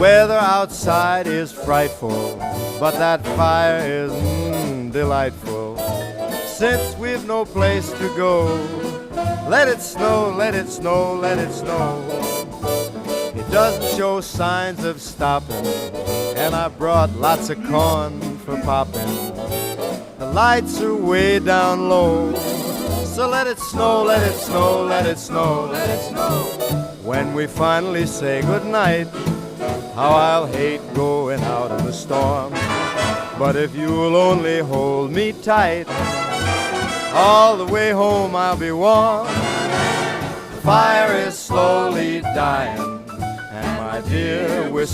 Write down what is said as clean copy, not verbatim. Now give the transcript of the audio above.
Weather outside is frightful, but that fire is delightful. Since we've no place to go, let it snow, let it snow, let it snow. It doesn't show signs of stopping, and I brought lots of corn for popping. The lights are way down low, so let it snow, let it snow, let it snow, let it snow. When we finally say goodnight, how I'll hate going out in the storm. But if you'll only hold me tight, all the way home I'll be warm. The fire is slowly dying, and my dear, we're